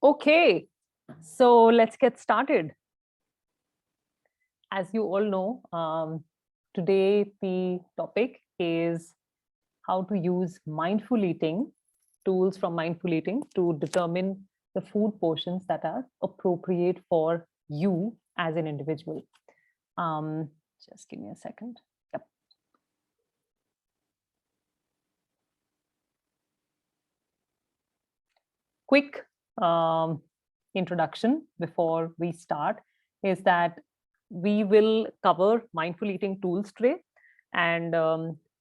Okay, so let's get started. As you all know, today the topic is how to use mindful eating, tools from mindful eating to determine the food portions that are appropriate for you as an individual. Um, just give me a second. Yep. Quick introduction before we start is that we will cover mindful eating tools today, and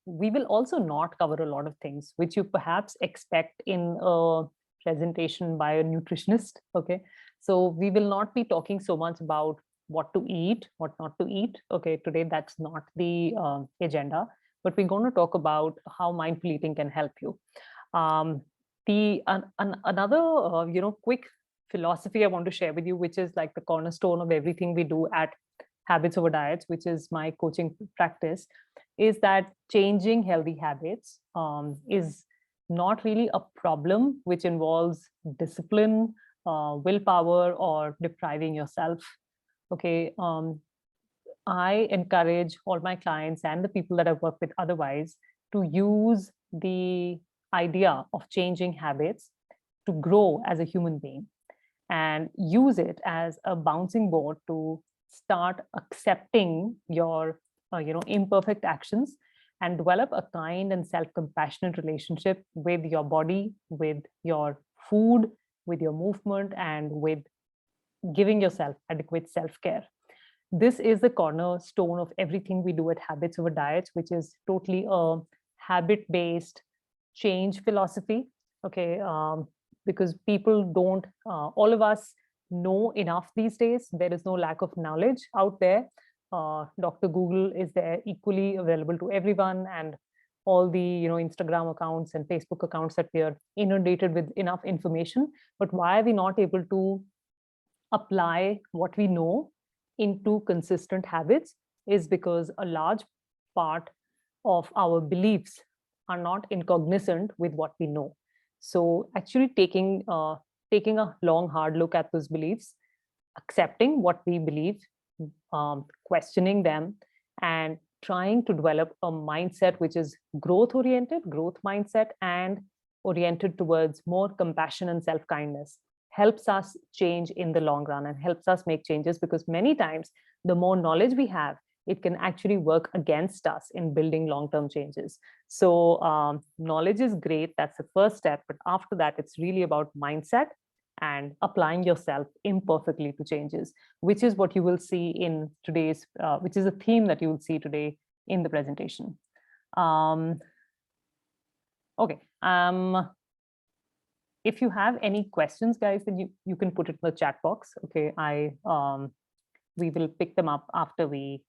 we will also not cover a lot of things which you perhaps expect in a presentation by a nutritionist. Okay, so we will not be talking so much about what to eat, what not to eat. Okay, today that's not the agenda, but we're going to talk about how mindful eating can help you. um, Another quick philosophy I want to share with you, which is like the cornerstone of everything we do at Habits Over Diets, which is my coaching practice, is that changing healthy habits is not really a problem which involves discipline, willpower, or depriving yourself. Okay, I encourage all my clients and the people that I work with otherwise to use the idea of changing habits to grow as a human being, and use it as a bouncing board to start accepting your imperfect actions and develop a kind and self-compassionate relationship with your body, with your food, with your movement, and with giving yourself adequate self-care. This is the cornerstone of everything we do at Habits Over Diets, which is totally a habit-based change philosophy. Okay, because people don't, all of us know enough these days. There is no lack of knowledge out there. Dr. Google is there, equally available to everyone, and all the Instagram accounts and Facebook accounts that we are inundated with enough information. But why are we not able to apply what we know into consistent habits? Is because a large part of our beliefs are not incognizant with what we know. So actually taking a long hard look at those beliefs, accepting what we believe, questioning them, and trying to develop a mindset which is growth oriented, growth mindset, and oriented towards more compassion and self kindness, helps us change in the long run and helps us make changes, because many times the more knowledge we have, it can actually work against us in building long-term changes. So knowledge is great. That's the first step. But after that, it's really about mindset and applying yourself imperfectly to changes, which is what you will see in today's, which is a theme that you will see today in the presentation. Okay. If you have any questions, guys, then you can put it in the chat box. Okay, we will pick them up after we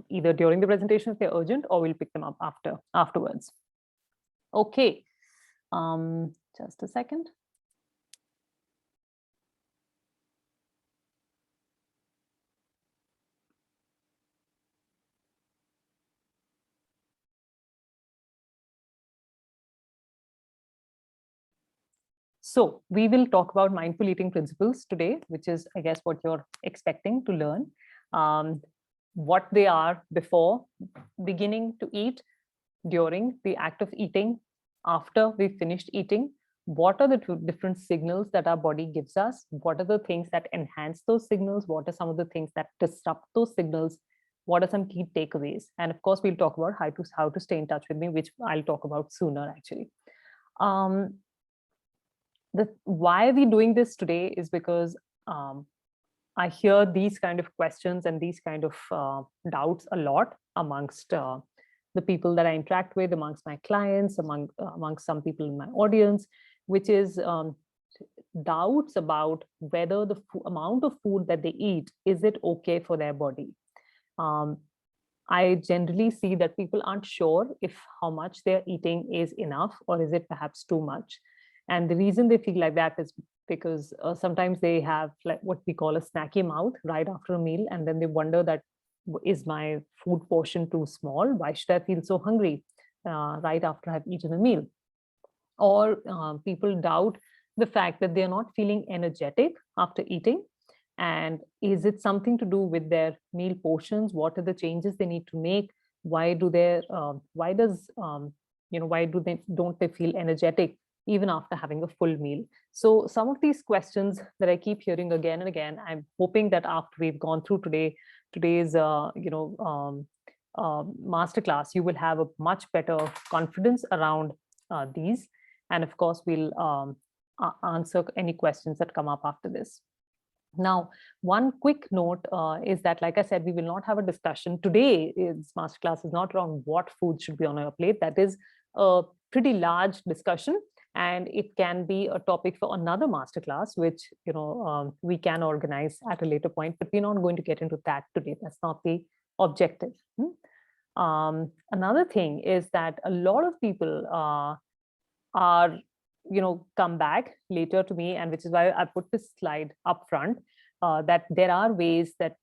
either during the presentation if they're urgent, or we'll pick them up afterwards. Okay, just a second. So we will talk about mindful eating principles today, which is, I guess, what you're expecting to learn. What they are before beginning to eat, during the act of eating, after we've finished eating. What are the different signals that our body gives us? What are the things that enhance those signals? What are some of the things that disrupt those signals? What are some key takeaways? And of course, we'll talk about how to stay in touch with me, which I'll talk about sooner, actually. Why are we doing this today is because I hear these kind of questions and these kind of doubts a lot amongst the people that I interact with, amongst my clients, amongst some people in my audience, which is doubts about whether the amount of food that they eat, is it okay for their body? I generally see that people aren't sure if how much they're eating is enough, or is it perhaps too much. And the reason they feel like that is because sometimes they have like what we call a snacky mouth right after a meal, and then they wonder that, is my food portion too small? Why should I feel so hungry right after I've eaten a meal? Or people doubt the fact that they're not feeling energetic after eating. And is it something to do with their meal portions? What are the changes they need to make? Why do they, why does, why do they, don't they feel energetic even after having a full meal? So some of these questions that I keep hearing again and again, I'm hoping that after we've gone through today's, masterclass, you will have a much better confidence around these. And of course, we'll answer any questions that come up after this. Now, one quick note is that, like I said, we will not have a discussion. Today's masterclass is not around what food should be on your plate. That is a pretty large discussion, and it can be a topic for another masterclass, which we can organize at a later point. But we're not going to get into that today. That's not the objective. Another thing is that a lot of people are come back later to me, and which is why I put this slide up front, that there are ways that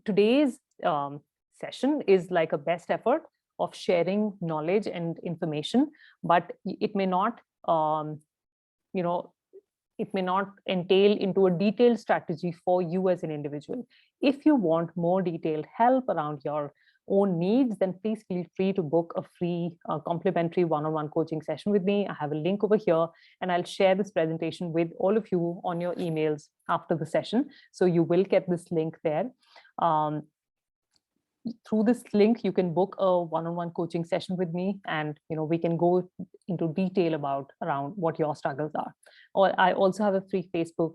today's session is like a best effort of sharing knowledge and information, but it may not it may not entail into a detailed strategy for you as an individual. If you want more detailed help around your own needs, then please feel free to book a free complimentary one-on-one coaching session with me. I have a link over here, and I'll share this presentation with all of you on your emails after the session. So you will get this link there. Through this link, you can book a one-on-one coaching session with me, and we can go into detail around what your struggles are. Or I also have a free Facebook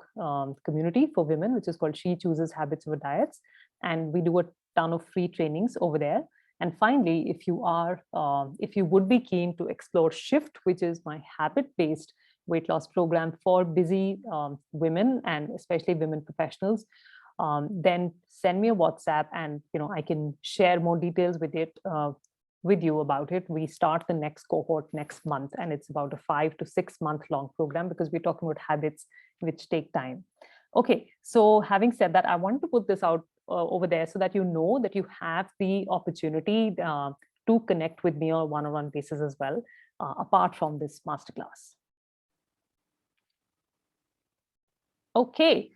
community for women, which is called She Chooses Habits Over Diets, and we do a ton of free trainings over there. And finally, if you would be keen to explore Shift, which is my habit-based weight loss program for busy women, and especially women professionals, then send me a WhatsApp, and I can share more details with you about it. We start the next cohort next month, and it's about a 5 to 6 month long program, because we're talking about habits which take time. Okay, so having said that, I want to put this out over there so that that you have the opportunity to connect with me on a one-on-one basis as well, apart from this masterclass. Okay,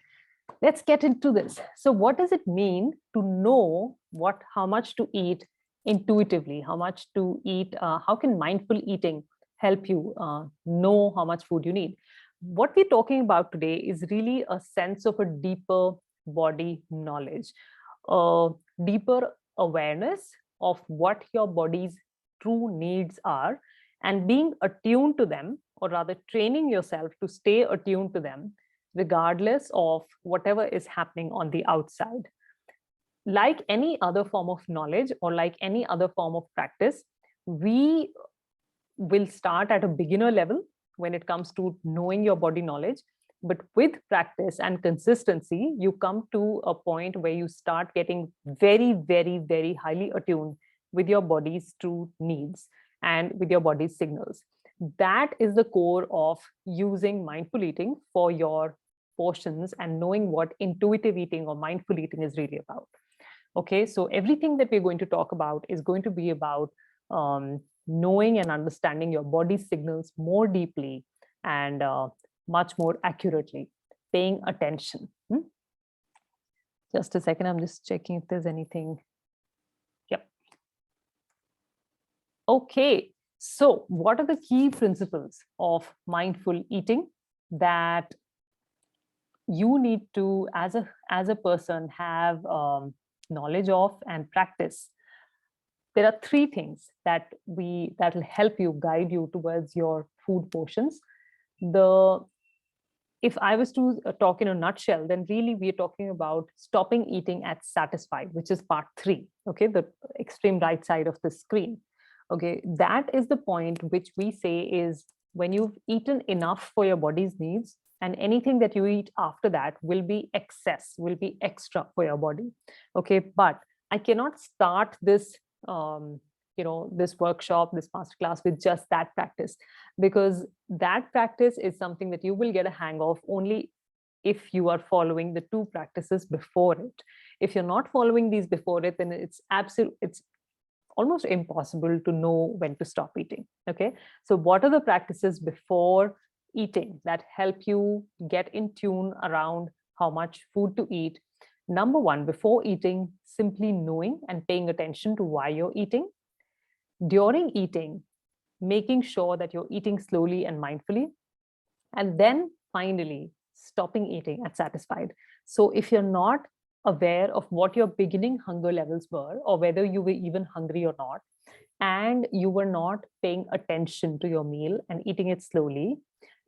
let's get into this. So what does it mean to know how much to eat intuitively, how much to eat? How can mindful eating help you know how much food you need? What we're talking about today is really a sense of a deeper body knowledge, a deeper awareness of what your body's true needs are, and being attuned to them, or rather training yourself to stay attuned to them, regardless of whatever is happening on the outside. Like any other form of knowledge, or like any other form of practice, we will start at a beginner level when it comes to knowing your body knowledge. But with practice and consistency, you come to a point where you start getting very, very, very highly attuned with your body's true needs and with your body's signals. That is the core of using mindful eating for your portions and knowing what intuitive eating or mindful eating is really about. Okay, so everything that we're going to talk about is going to be about knowing and understanding your body's signals more deeply and much more accurately, paying attention. Just a second, I'm just checking if there's anything. Yep. Okay, so what are the key principles of mindful eating that you need to, as a person, have knowledge of and practice? There are three things that will help you, guide you towards your food portions. If I was to talk in a nutshell, then really we're talking about stopping eating at satisfied, which is part 3. Okay, the extreme right side of the screen. Okay, that is the point which we say is when you've eaten enough for your body's needs, and anything that you eat after that will be excess, will be extra for your body. Okay, but I cannot start this this workshop, this masterclass with just that practice, because that practice is something that you will get a hang of only if you are following the 2 practices before it. If you're not following these before it, then it's almost impossible to know when to stop eating. Okay, so what are the practices before eating that help you get in tune around how much food to eat. Number one, before eating, simply knowing and paying attention to why you're eating. During eating, making sure that you're eating slowly and mindfully. And then finally, stopping eating and satisfied. So if you're not aware of what your beginning hunger levels were, or whether you were even hungry or not, and you were not paying attention to your meal and eating it slowly,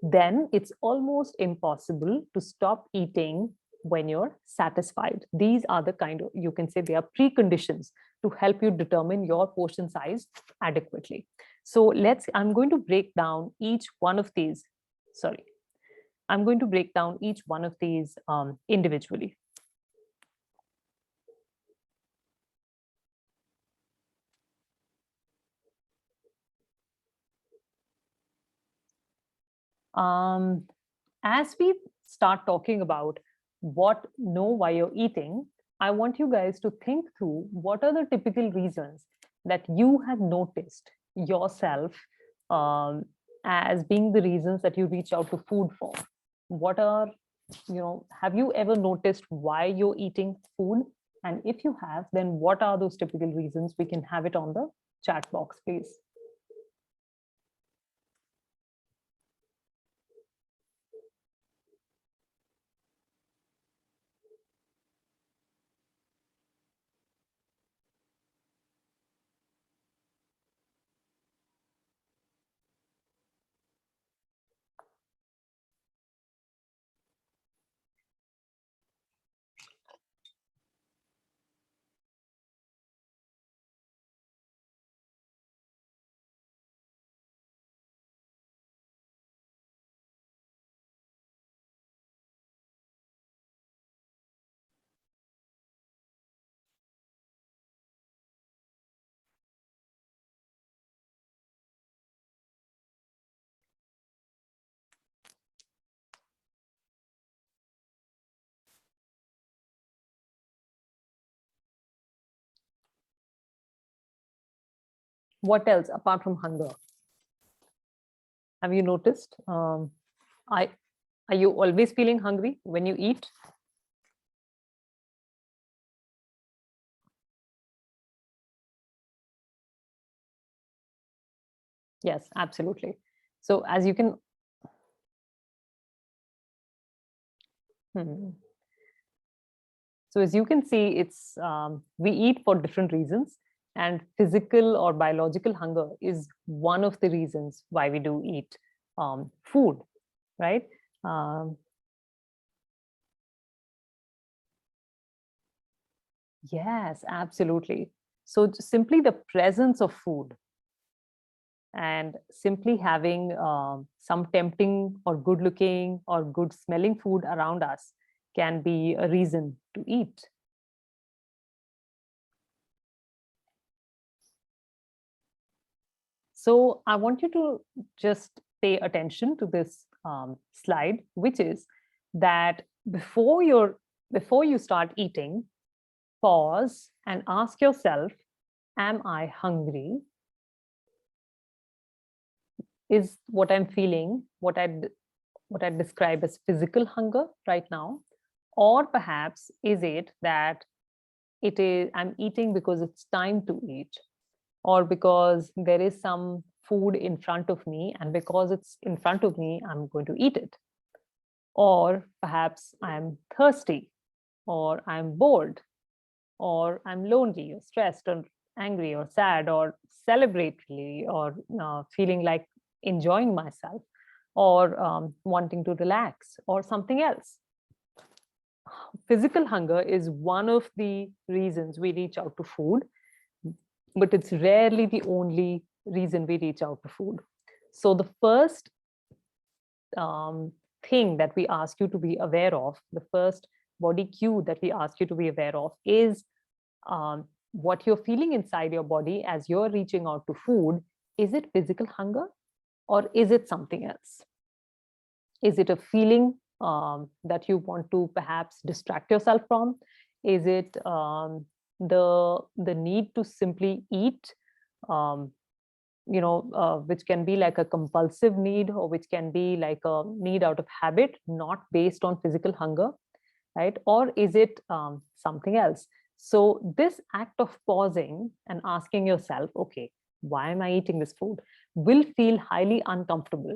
then it's almost impossible to stop eating when you're satisfied. These are the kind of, you can say they are preconditions to help you determine your portion size adequately. So I'm going to break down each one of these. I'm going to break down each one of these individually. As we start talking about know why you're eating, I want you guys to think through what are the typical reasons that you have noticed yourself as being the reasons that you reach out to food for. What are, have you ever noticed why you're eating food? And if you have, then what are those typical reasons? We can have it on the chat box, please. What else apart from hunger? Have you noticed? Are you always feeling hungry when you eat? Yes, absolutely. So as you can, so as you can see, it's we eat for different reasons, and physical or biological hunger is one of the reasons why we do eat food, right? Yes, absolutely. So simply the presence of food and simply having some tempting or good looking or good smelling food around us can be a reason to eat. So I want you to just pay attention to this slide, which is that before you start eating, pause and ask yourself, am I hungry? Is what I'm feeling what I describe as physical hunger right now? Or perhaps is it that I'm eating because it's time to eat, or because there is some food in front of me, and because it's in front of me, I'm going to eat it? Or perhaps I'm thirsty, or I'm bored, or I'm lonely, or stressed, or angry, or sad, or celebratory, or feeling like enjoying myself, or wanting to relax, or something else. Physical hunger is one of the reasons we reach out to food, but it's rarely the only reason we reach out to food. So the first thing that we ask you to be aware of, the first body cue that we ask you to be aware of, is what you're feeling inside your body as you're reaching out to food. Is it physical hunger, or is it something else? Is it a feeling that you want to perhaps distract yourself from? Is it the need to simply eat which can be like a compulsive need, or which can be like a need out of habit, not based on physical hunger, right? Or is it something else? So this act of pausing and asking yourself, okay, why am I eating this food, will feel highly uncomfortable,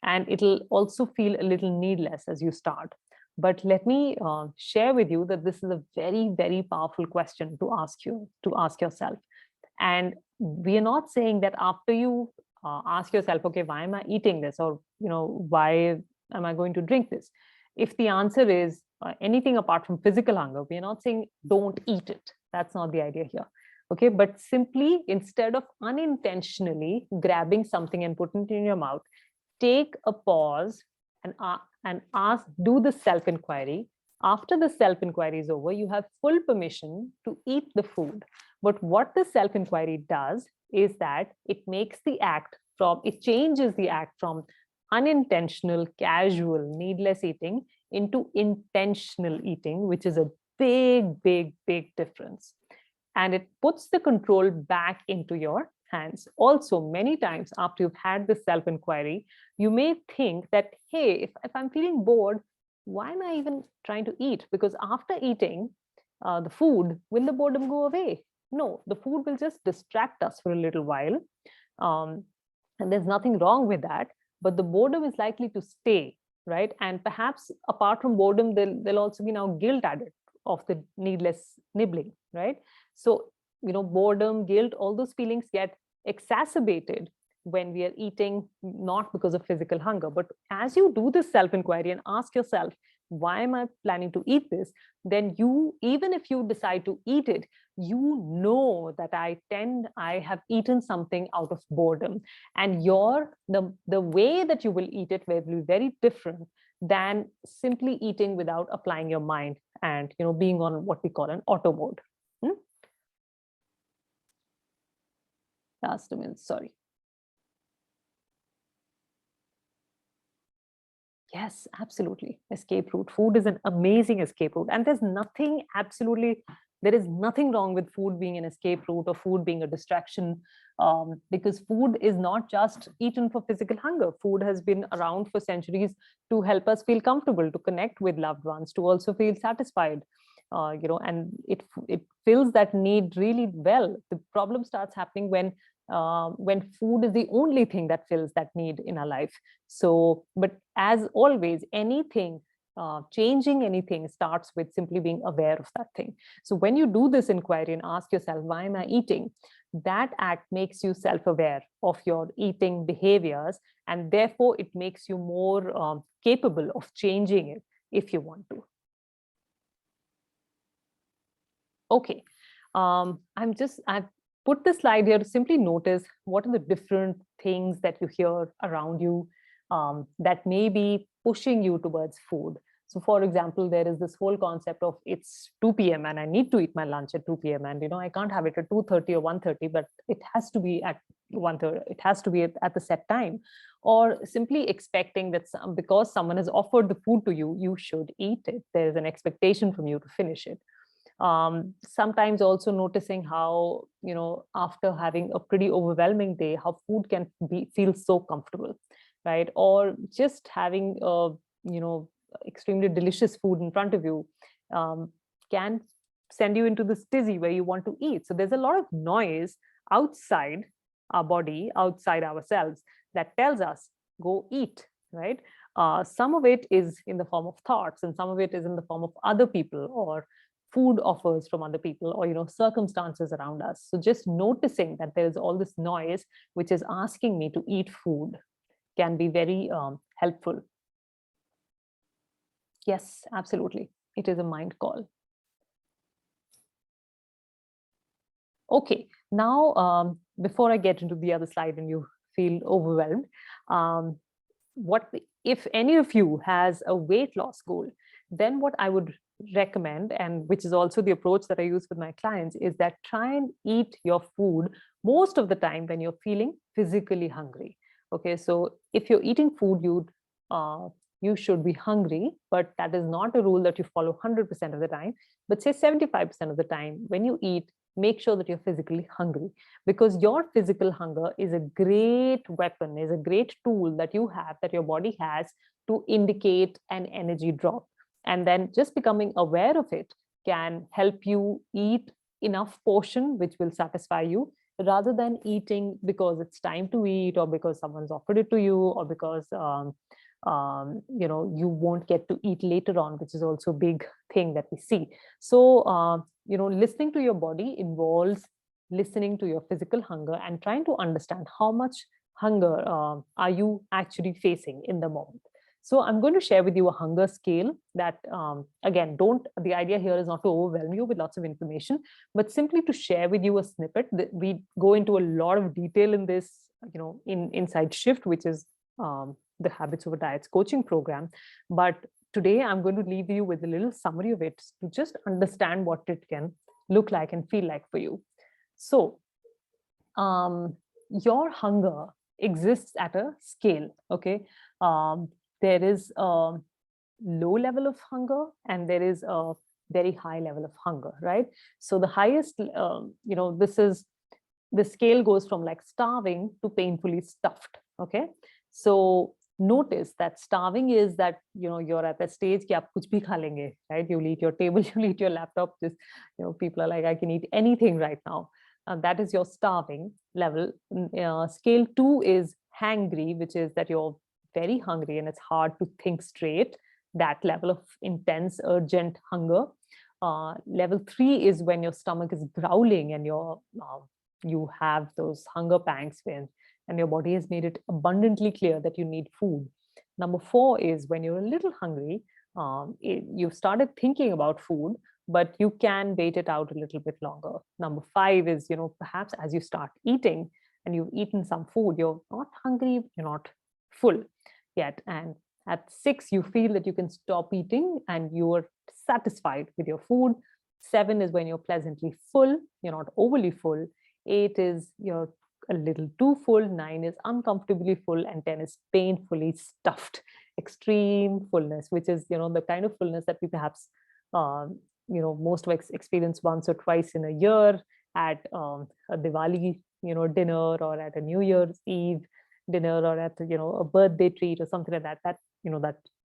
and it'll also feel a little needless as you start. But let me share with you that this is a very, very powerful question to ask yourself. And we are not saying that after you ask yourself, okay, why am I eating this, or why am I going to drink this, if the answer is anything apart from physical hunger, we are not saying don't eat it. That's not the idea here. Okay, but simply, instead of unintentionally grabbing something and putting it in your mouth, take a pause and ask, do the self inquiry. After the self inquiry is over, you have full permission to eat the food. But what the self inquiry does is that it changes the act from unintentional, casual, needless eating into intentional eating, which is a big, big, big difference. And it puts the control back into your hands. Also, many times after you've had this self inquiry, you may think that, hey, if I'm feeling bored, why am I even trying to eat? Because after eating the food, will the boredom go away? No, the food will just distract us for a little while. And there's nothing wrong with that. But the boredom is likely to stay, right? And perhaps apart from boredom, there'll also be now guilt added of the needless nibbling, right? So, boredom, guilt, all those feelings get exacerbated when we are eating, not because of physical hunger. But as you do this self-inquiry and ask yourself, why am I planning to eat this? Then even if you decide to eat it, you know that I have eaten something out of boredom. And the way that you will eat it will be very different than simply eating without applying your mind and being on what we call an auto mode. Last a minute, sorry. Yes, absolutely. Escape route. Food is an amazing escape route. And there is nothing wrong with food being an escape route or food being a distraction, because food is not just eaten for physical hunger. Food has been around for centuries to help us feel comfortable, to connect with loved ones, to also feel satisfied. And it fills that need really well. The problem starts happening when food is the only thing that fills that need in our life. So, but as always, changing anything starts with simply being aware of that thing. So when you do this inquiry and ask yourself, why am I eating? That act makes you self-aware of your eating behaviors, and therefore it makes you more capable of changing it if you want to. Okay, I've put this slide here to simply notice what are the different things that you hear around you that may be pushing you towards food. So for example, there is this whole concept of it's 2 p.m. and I need to eat my lunch at 2 p.m. and I can't have it at 2:30 or 1:30, but it has to be at 1:30. It has to be at the set time. Or simply expecting that because someone has offered the food to you, you should eat it. There is an expectation from you to finish it. Sometimes also noticing how, after having a pretty overwhelming day, how food can feel so comfortable, right? Or just having, extremely delicious food in front of you can send you into this tizzy where you want to eat. So there's a lot of noise outside our body, outside ourselves, that tells us, go eat, right? Some of it is in the form of thoughts, and some of it is in the form of other people or food offers from other people, or circumstances around us. So just noticing that there is all this noise which is asking me to eat food can be very helpful. Yes, absolutely. It is a mind call. Okay, now before I get into the other slide and you feel overwhelmed, what if any of you has a weight loss goal, then what I would recommend, and which is also the approach that I use with my clients, is that try and eat your food most of the time when you're feeling physically hungry. Okay, so if you're eating food, you should be hungry, but that is not a rule that you follow 100% of the time. But say 75% of the time, when you eat, make sure that you're physically hungry, because your physical hunger is a great weapon, is a great tool that you have, that your body has, to indicate an energy drop. And then just becoming aware of it can help you eat enough portion which will satisfy you, rather than eating because it's time to eat, or because someone's offered it to you, or because you won't get to eat later on, which is also a big thing that we see. So listening to your body involves listening to your physical hunger and trying to understand how much hunger are you actually facing in the moment. So I'm going to share with you a hunger scale that, again, the idea here is not to overwhelm you with lots of information, but simply to share with you a snippet. That we go into a lot of detail in this, in Inside Shift, which is the Habits Over Diets coaching program. But today I'm going to leave you with a little summary of it to just understand what it can look like and feel like for you. So your hunger exists at a scale, okay? There is a low level of hunger and there is a very high level of hunger, right? So the highest, the scale goes from like starving to painfully stuffed, okay? So notice that starving is that, you're at the stage ki aap kuch bhi kha lenge, right? You'll eat your table, you'll eat your laptop, just, people are like, I can eat anything right now. That is your starving level. Scale 2 is hangry, which is that you're very hungry and it's hard to think straight. That level of intense, urgent hunger. Level 3 is when your stomach is growling and you have those hunger pangs and your body has made it abundantly clear that you need food. Number 4 is when you're a little hungry, you've started thinking about food, but you can wait it out a little bit longer. Number 5 is, perhaps as you start eating and you've eaten some food, you're not hungry, you're not full yet. And at 6, you feel that you can stop eating and you're satisfied with your food. 7 is when you're pleasantly full, you're not overly full. 8 is you're a little too full. 9 is uncomfortably full. And 10 is painfully stuffed. Extreme fullness, which is, the kind of fullness that we perhaps, most of us experience once or twice in a year at a Diwali, dinner, or at a New Year's Eve dinner, or at, a birthday treat or something like that,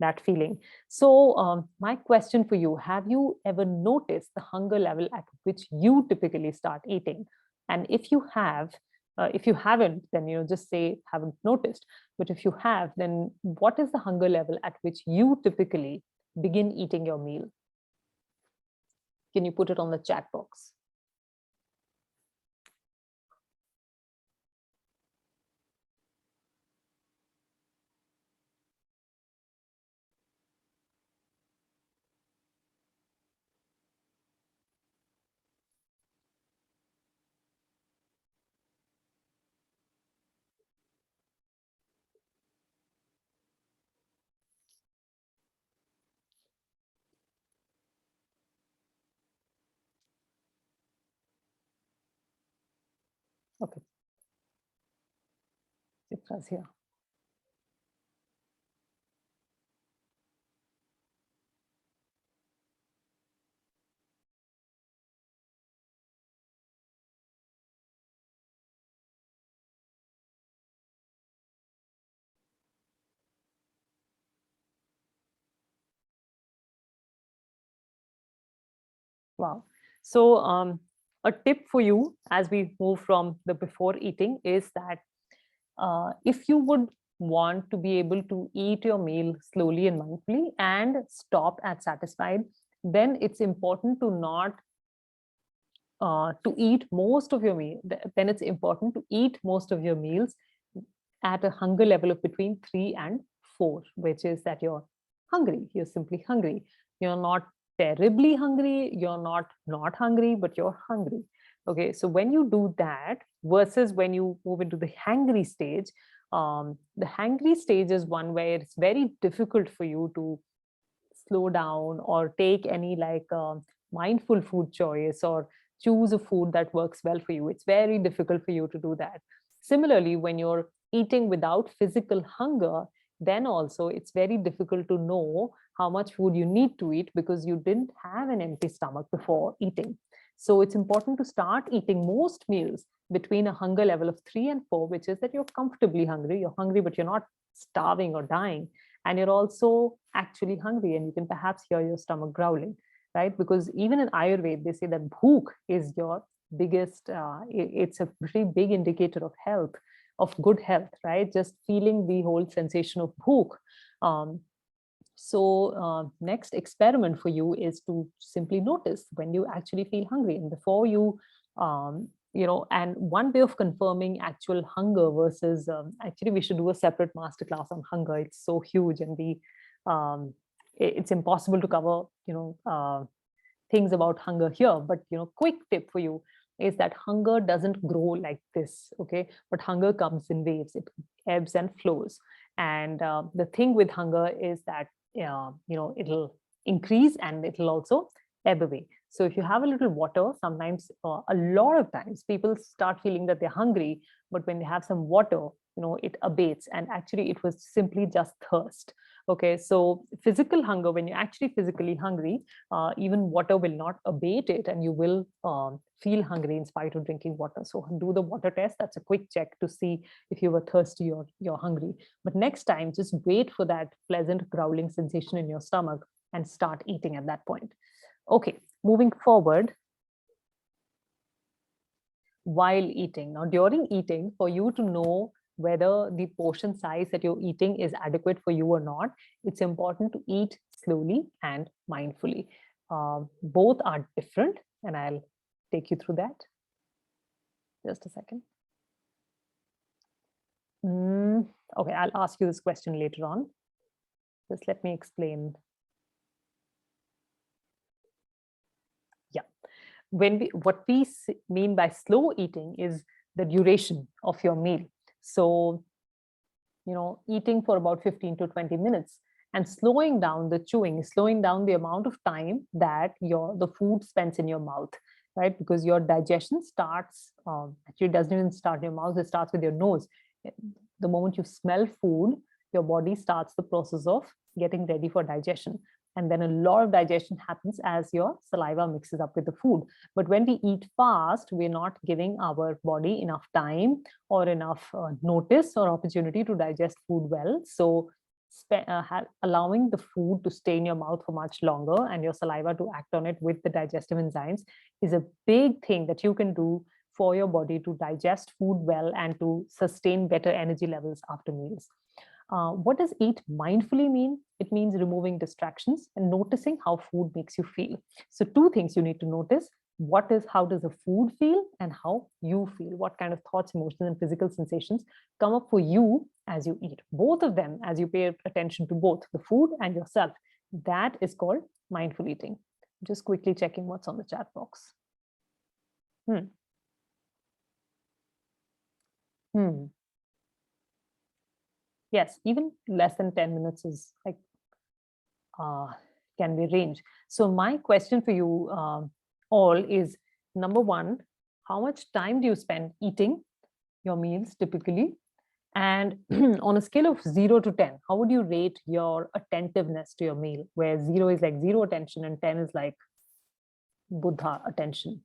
that feeling. So my question for you, have you ever noticed the hunger level at which you typically start eating? And if you have, if you haven't, then, just say haven't noticed. But if you have, then what is the hunger level at which you typically begin eating your meal? Can you put it on the chat box? Okay, Chitra's here. Wow. So a tip for you as we move from the before eating is that if you would want to be able to eat your meal slowly and mindfully and stop at satisfied, then it's important to not to eat most of your meal. Then it's important to eat most of your meals at a hunger level of between 3 and 4, which is that you're hungry. You're simply hungry. You're not terribly hungry. You're not hungry, but you're hungry. Okay, so when you do that versus when you move into the hangry stage, the hangry stage is one where it's very difficult for you to slow down or take any like mindful food choice or choose a food that works well for you. It's very difficult for you to do that. Similarly, when you're eating without physical hunger, then also it's very difficult to know how much food you need to eat because you didn't have an empty stomach before eating. So it's important to start eating most meals between a hunger level of 3 and 4, which is that you're comfortably hungry. You're hungry, but you're not starving or dying. And you're also actually hungry, and you can perhaps hear your stomach growling, right? Because even in Ayurveda, they say that bhook is your biggest, it's a pretty big indicator of health, of good health, right? Just feeling the whole sensation of bhook. Next experiment for you is to simply notice when you actually feel hungry, and before you, and one way of confirming actual hunger versus, actually we should do a separate masterclass on hunger. It's so huge, and it's impossible to cover, things about hunger here. But, quick tip for you is that hunger doesn't grow like this, okay? But hunger comes in waves. It ebbs and flows. And the thing with hunger is that, it'll increase and it'll also ebb away. So if you have a little water, sometimes, a lot of times people start feeling that they're hungry, but when they have some water, it abates, and actually it was simply just thirst. Okay, so physical hunger, when you're actually physically hungry, even water will not abate it, and you will feel hungry in spite of drinking water. So do the water test. That's a quick check to see if you were thirsty or you're hungry. But next time, just wait for that pleasant growling sensation in your stomach and start eating at that point. Okay, moving forward. While eating. Now, during eating, for you to know whether the portion size that you're eating is adequate for you or not, it's important to eat slowly and mindfully. Both are different, and I'll take you through that. Just a second. Okay, I'll ask you this question later on. Just let me explain. Yeah. What we mean by slow eating is the duration of your meal. So, eating for about 15 to 20 minutes and slowing down the chewing, slowing down the amount of time that the food spends in your mouth, right? Because your digestion starts, actually it doesn't even start in your mouth, it starts with your nose. The moment you smell food, your body starts the process of getting ready for digestion. And then a lot of digestion happens as your saliva mixes up with the food. But when we eat fast, we're not giving our body enough time or enough notice or opportunity to digest food well. So allowing the food to stay in your mouth for much longer and your saliva to act on it with the digestive enzymes is a big thing that you can do for your body to digest food well and to sustain better energy levels after meals. What does eat mindfully mean? It means removing distractions and noticing how food makes you feel. So two things you need to notice. How does the food feel, and how you feel? What kind of thoughts, emotions, and physical sensations come up for you as you eat? Both of them, as you pay attention to both the food and yourself. That is called mindful eating. Just quickly checking what's on the chat box. Yes, even less than 10 minutes is like, can be range. So my question for you all is, number one, how much time do you spend eating your meals typically? And on a scale of 0 to 10, how would you rate your attentiveness to your meal, where 0 is like zero attention and 10 is like Buddha attention?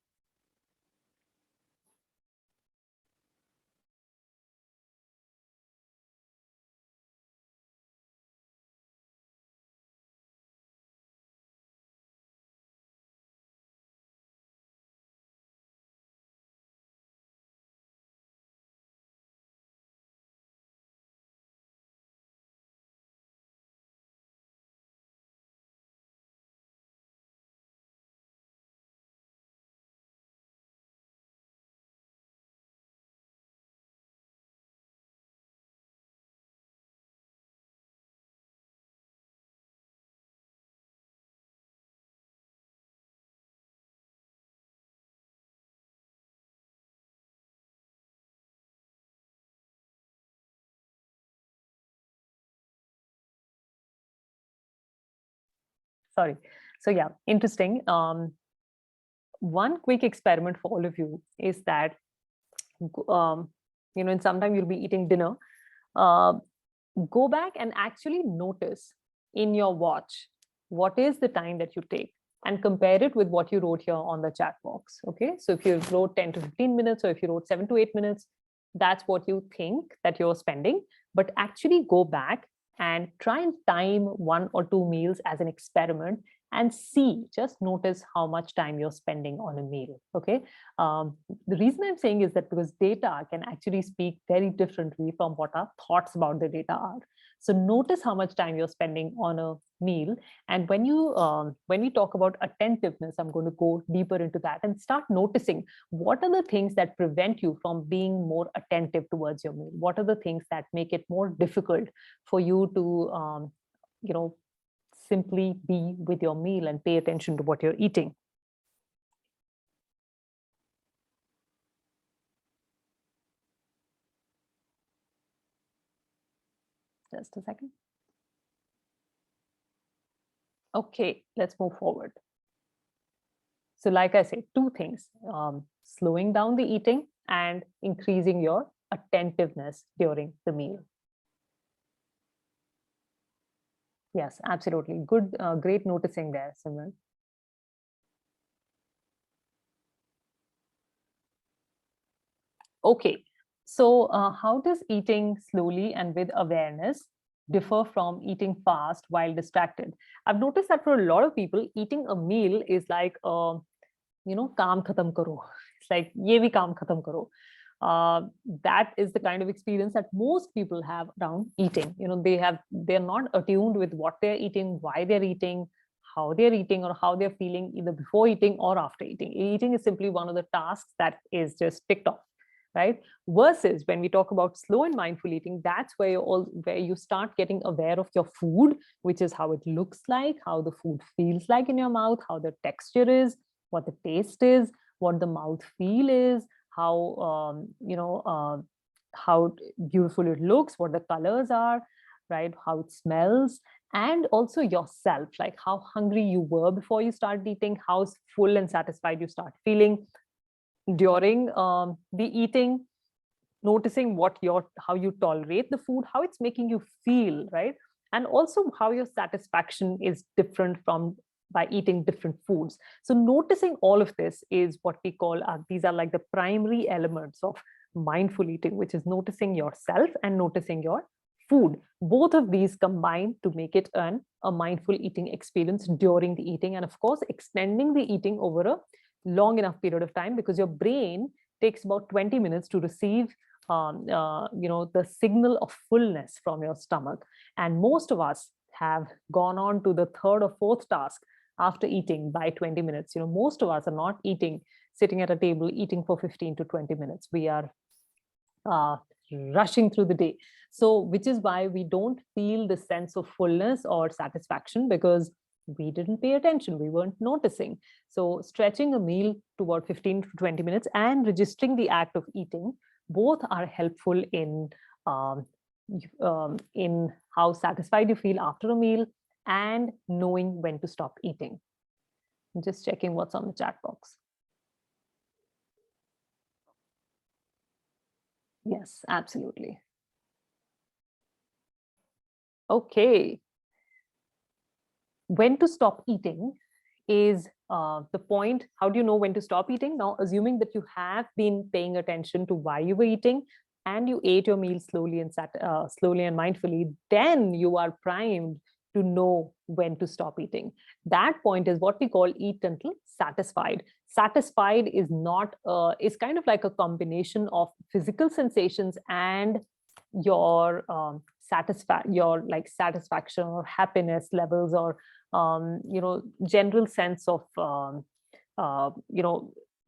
Sorry. So yeah, interesting. One quick experiment for all of you is that, and sometime you'll be eating dinner. Go back and actually notice in your watch, what is the time that you take? and compare it with what you wrote here on the chat box. Okay, so if you wrote 10 to 15 minutes, or if you wrote 7 to 8 minutes, that's what you think that you're spending. But actually go back and try and time 1 or 2 meals as an experiment and see, just notice how much time you're spending on a meal. Okay, the reason I'm saying is that because data can actually speak very differently from what our thoughts about the data are. So notice how much time you're spending on a meal. And when we talk about attentiveness, I'm going to go deeper into that and start noticing what are the things that prevent you from being more attentive towards your meal. What are the things that make it more difficult for you to simply be with your meal and pay attention to what you're eating. Just a second. Okay, let's move forward. So like I said, 2 things, slowing down the eating and increasing your attentiveness during the meal. Yes, absolutely. Good, great noticing there, Simran. Okay, so how does eating slowly and with awareness differ from eating fast while distracted? I've noticed that for a lot of people, eating a meal is like, kaam khatam karo. It's like, ye bhi kaam khatam karo. That is the kind of experience that most people have around eating. They're not attuned with what they're eating, why they're eating, how they're eating, or how they're feeling either before eating or after eating. Eating is simply one of the tasks that is just ticked off, right? Versus when we talk about slow and mindful eating, that's where you start getting aware of your food, which is how it looks like, how the food feels like in your mouth, how the texture is, what the taste is, what the mouth feel is, how how beautiful it looks, what the colors are, right? How it smells, and also yourself, like how hungry you were before you started eating, how full and satisfied you start feeling during the eating, noticing how you tolerate the food, how it's making you feel, right? And also how your satisfaction is different from by eating different foods. So noticing all of this is what we call, these are like the primary elements of mindful eating, which is noticing yourself and noticing your food. Both of these combine to make it a mindful eating experience during the eating, and of course extending the eating over a long enough period of time, because your brain takes about 20 minutes to receive the signal of fullness from your stomach. And most of us have gone on to the 3rd or 4th task after eating by 20 minutes. Most of us are not sitting at a table eating for 15 to 20 minutes. We are rushing through the day. So which is why we don't feel the sense of fullness or satisfaction, because we didn't pay attention, we weren't noticing. So stretching a meal to about 15 to 20 minutes and registering the act of eating, both are helpful in how satisfied you feel after a meal and knowing when to stop eating. I'm just checking what's on the chat box. Yes, absolutely. Okay. When to stop eating is the point. How do you know when to stop eating? Now, assuming that you have been paying attention to why you were eating and you ate your meal slowly and mindfully, then you are primed to know when to stop eating. That point is what we call eat until satisfied. Satisfied is not is kind of like a combination of physical sensations and your satisfaction or happiness levels, or general sense of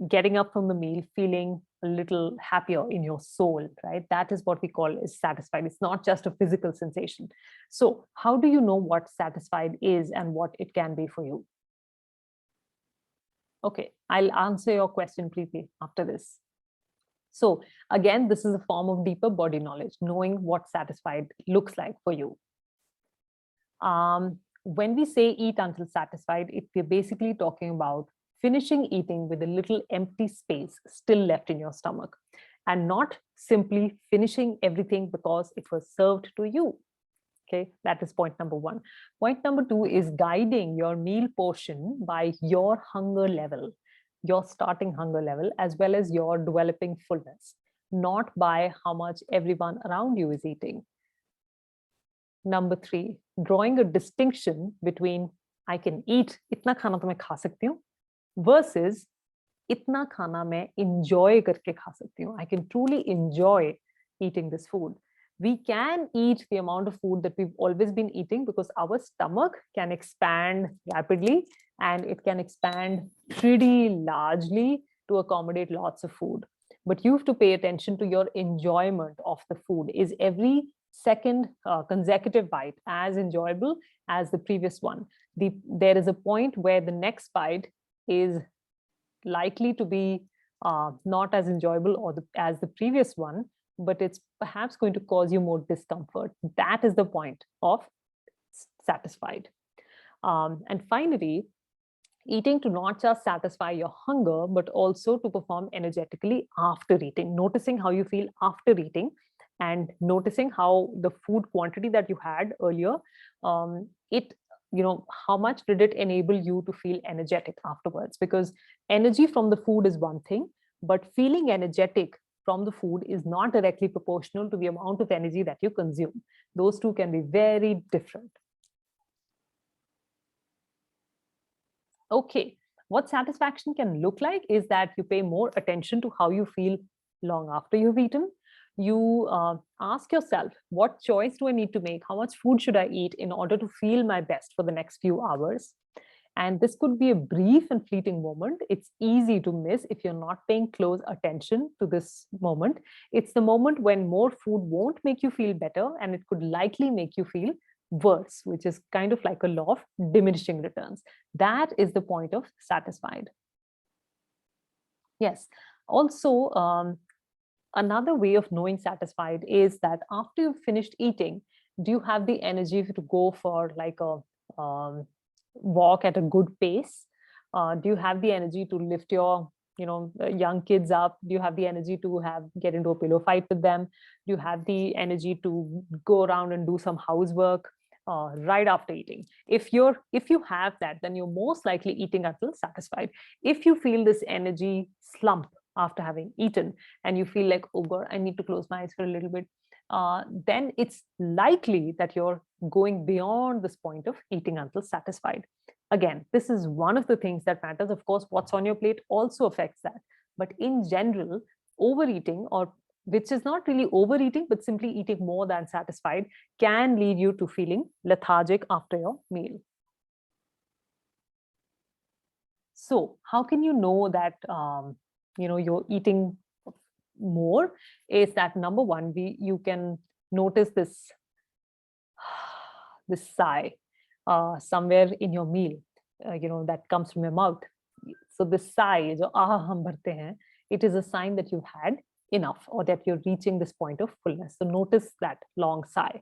getting up from the meal feeling a little happier in your soul, right? That is what we call is satisfied. It's not just a physical sensation. So how do you know what satisfied is and what it can be for you? Okay, I'll answer your question briefly after this. So again, this is a form of deeper body knowledge, knowing what satisfied looks like for you. When we say eat until satisfied, we're basically talking about finishing eating with a little empty space still left in your stomach, and not simply finishing everything because it was served to you. Okay, that is point number one. Point number two is guiding your meal portion by your hunger level, your starting hunger level, as well as your developing fullness, not by how much everyone around you is eating. Number three, drawing a distinction between I can eat, इतना खाना तो मैं खा सकती हूँ, versus इतना खाना मैं enjoy करके खा सकती हूँ. I can truly enjoy eating this food. We can eat the amount of food that we've always been eating because our stomach can expand rapidly and it can expand pretty largely to accommodate lots of food. But you have to pay attention to your enjoyment of the food. Is every second consecutive bite as enjoyable as the previous one? There is a point where the next bite is likely to be not as enjoyable as the previous one, but it's perhaps going to cause you more discomfort. That is the point of satisfied. And finally, eating to not just satisfy your hunger, but also to perform energetically after eating, noticing how you feel after eating and noticing how the food quantity that you had earlier, how much did it enable you to feel energetic afterwards? Because energy from the food is one thing, but feeling energetic from the food is not directly proportional to the amount of energy that you consume. Those two can be very different. Okay, what satisfaction can look like is that you pay more attention to how you feel long after you've eaten. You ask yourself, what choice do I need to make? How much food should I eat in order to feel my best for the next few hours? And this could be a brief and fleeting moment. It's easy to miss if you're not paying close attention to this moment. It's the moment when more food won't make you feel better, and it could likely make you feel worse, which is kind of like a law of diminishing returns. That is the point of satisfied. Yes. Also, another way of knowing satisfied is that after you've finished eating, do you have the energy to go for like a walk at a good pace? Do you have the energy to lift your young kids up? Do you have the energy to get into a pillow fight with them? Do you have the energy to go around and do some housework right after eating? If you have that, then you're most likely eating until satisfied. If you feel this energy slump after having eaten and you feel like, oh God, I need to close my eyes for a little bit, then it's likely that you're going beyond this point of eating until satisfied. Again, this is one of the things that matters. Of course, what's on your plate also affects that. But in general, overeating, or which is not really overeating, but simply eating more than satisfied, can lead you to feeling lethargic after your meal. So how can you know that you're eating more? Is that number one, you can notice this sigh somewhere in your meal, that comes from your mouth. So this sigh, jo hum bharte hain, it is a sign that you've had enough, or that you're reaching this point of fullness. So notice that long sigh.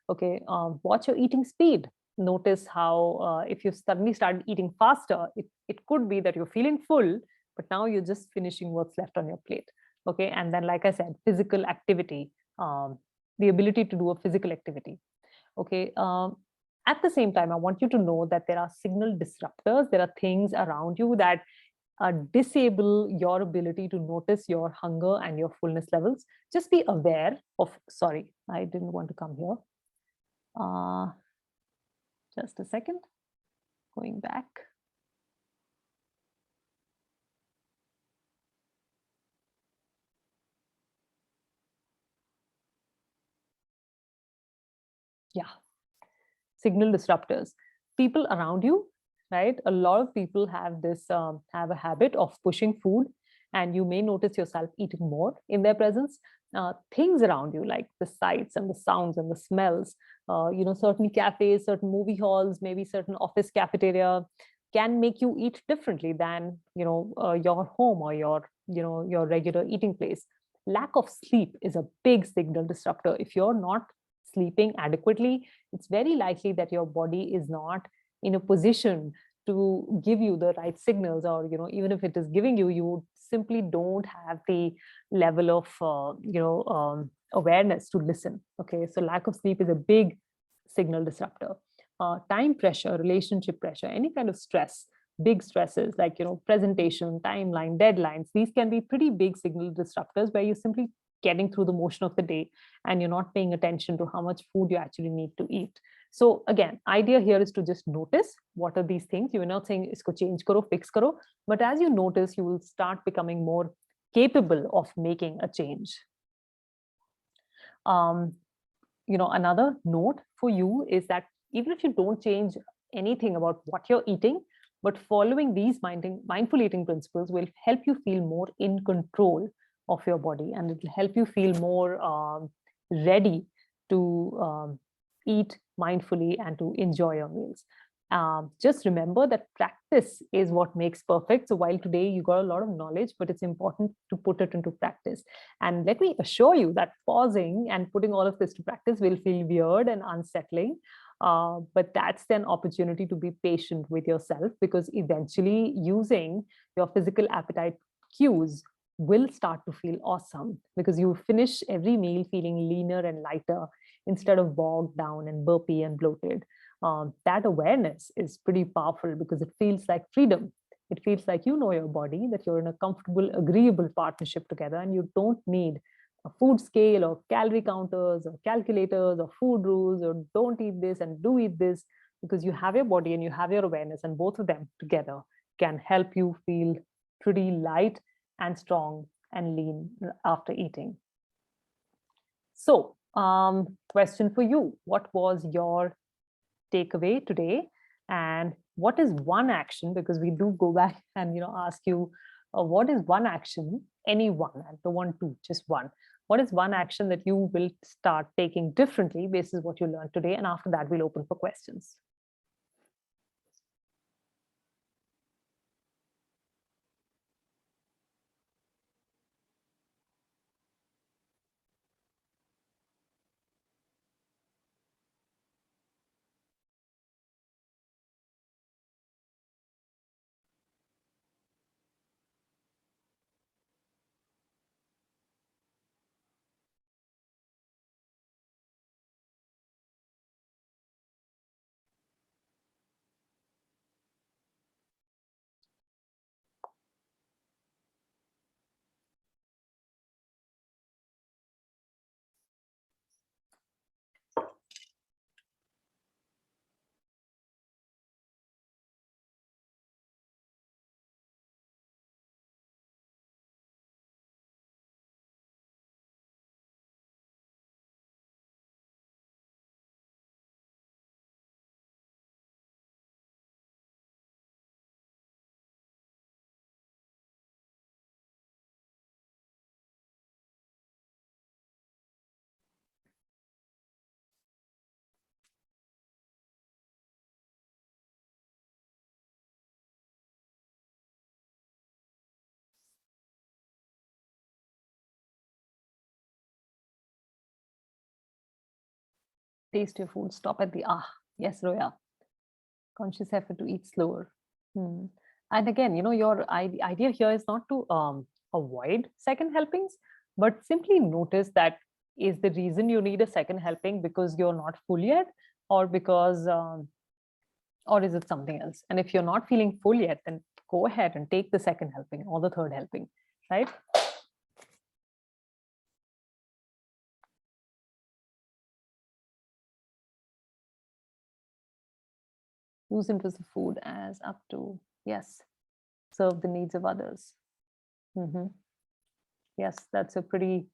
Okay, watch your eating speed. Notice how if you suddenly started eating faster, it could be that you're feeling full, but now you're just finishing what's left on your plate. Okay, and then, like I said, physical activity, the ability to do a physical activity. Okay, at the same time, I want you to know that there are signal disruptors. There are things around you that disable your ability to notice your hunger and your fullness levels. Just be aware of, sorry, I didn't want to come here. Just a second, going back. Yeah, signal disruptors. People around you, right? A lot of people have this, have a habit of pushing food, and you may notice yourself eating more in their presence. Things around you, like the sights and the sounds and the smells, certain cafes, certain movie halls, maybe certain office cafeteria, can make you eat differently than your home or your regular eating place. Lack of sleep is a big signal disruptor. If you're not sleeping adequately, it's very likely that your body is not in a position to give you the right signals, or even if it is giving you, you simply don't have the level of awareness to listen. Okay, so lack of sleep is a big signal disruptor. Time pressure, relationship pressure, any kind of stress, big stresses like presentation, timeline, deadlines, these can be pretty big signal disruptors where you're simply getting through the motion of the day and you're not paying attention to how much food you actually need to eat. So again, idea here is to just notice what are these things. You're not saying isko change karo, fix karo, but as you notice, you will start becoming more capable of making a change. Another note for you is that even if you don't change anything about what you're eating, but following these mindful eating principles will help you feel more in control of your body, and it will help you feel more ready to eat mindfully and to enjoy your meals. Just remember that practice is what makes perfect. So while today you got a lot of knowledge, but it's important to put it into practice. And let me assure you that pausing and putting all of this to practice will feel weird and unsettling. But that's an opportunity to be patient with yourself, because eventually using your physical appetite cues will start to feel awesome, because you finish every meal feeling leaner and lighter instead of bogged down and burpy and bloated. That awareness is pretty powerful because it feels like freedom. It feels like you know your body, that you're in a comfortable, agreeable partnership together, and you don't need a food scale or calorie counters or calculators or food rules or don't eat this and do eat this, because you have your body and you have your awareness, and both of them together can help you feel pretty light and strong and lean after eating. So, question for you. What was your takeaway today? And what is one action, because we do go back and ask you, what is one action, any one, I don't want two, just one. What is one action that you will start taking differently based on what you learned today? And after that, we'll open for questions. Taste your food, stop at the yes, Roya. Conscious effort to eat slower. And again, your idea here is not to avoid second helpings, but simply notice that is the reason you need a second helping because you're not full yet, or because or is it something else? And if you're not feeling full yet, then go ahead and take the second helping or the third helping, right? Use interest of food as up to, yes, serve the needs of others. Yes, that's a pretty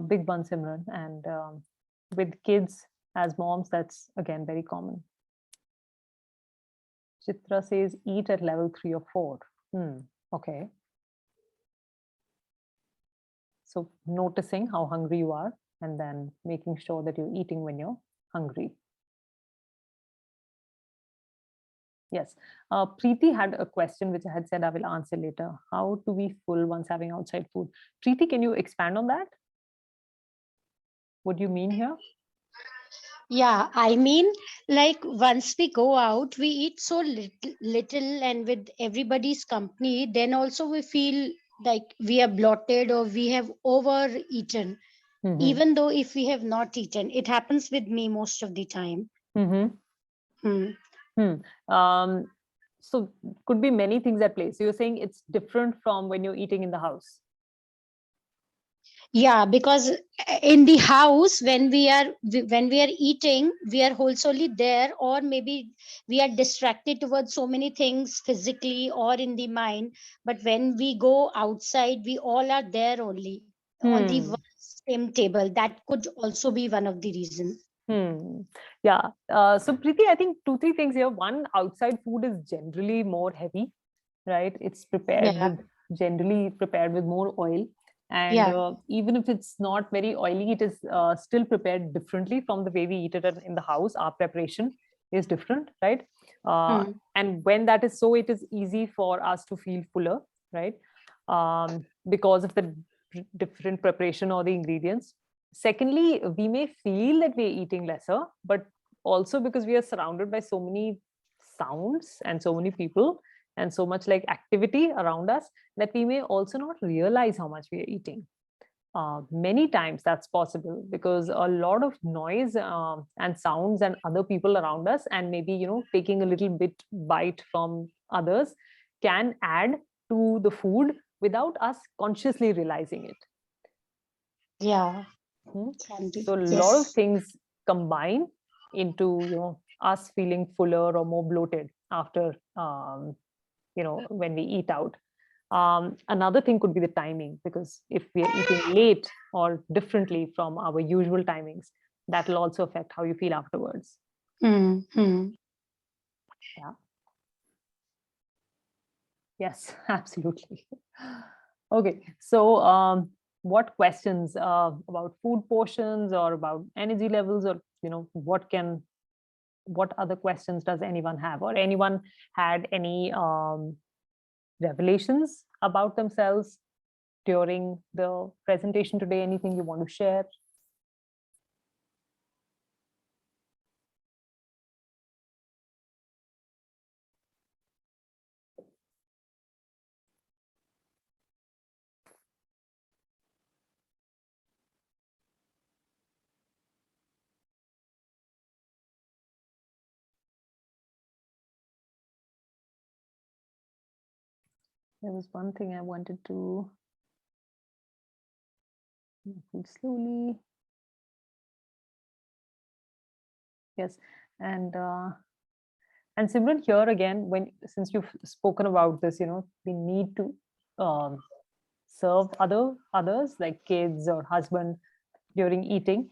big one, Simran. And with kids as moms, that's again very common. Chitra says eat at level 3 or 4. Okay. So noticing how hungry you are and then making sure that you're eating when you're hungry. Yes. Preeti had a question which I had said I will answer later. How to be full once having outside food? Preeti, can you expand on that? What do you mean here? Yeah, I mean, like once we go out, we eat so little, and with everybody's company, then also we feel like we are bloated or we have overeaten. even though if we have not eaten. It happens with me most of the time. So could be many things at play. So you're saying it's different from when you're eating in the house. Yeah, because in the house, when we are eating, we are wholesomely there, or maybe we are distracted towards so many things physically or in the mind. But when we go outside, we all are there only on the same table. That could also be one of the reasons. Yeah. So Preeti, I think 2-3 things here. One, outside food is generally more heavy, right? It's generally prepared with more oil. And even if it's not very oily, it is still prepared differently from the way we eat it in the house. Our preparation is different, right? And when that is so, it is easy for us to feel fuller, right? Because of the different preparation or the ingredients. Secondly, we may feel that we're eating lesser, but also because we are surrounded by so many sounds and so many people and so much like activity around us that we may also not realize how much we are eating. Many times that's possible because a lot of noise and sounds and other people around us, and maybe taking a little bit bite from others, can add to the food without us consciously realizing it. So a lot of things combine into us feeling fuller or more bloated after when we eat out. Another thing could be the timing, because if we are eating late or differently from our usual timings, that will also affect how you feel afterwards. Yeah. Yes, absolutely. Okay, so what questions about food portions or about energy levels, or what other questions does anyone have, or anyone had any revelations about themselves during the presentation today? Anything you want to share? There was one thing I wanted to slowly. Yes, and Simran, here again, since you've spoken about this, we need to serve others like kids or husband during eating.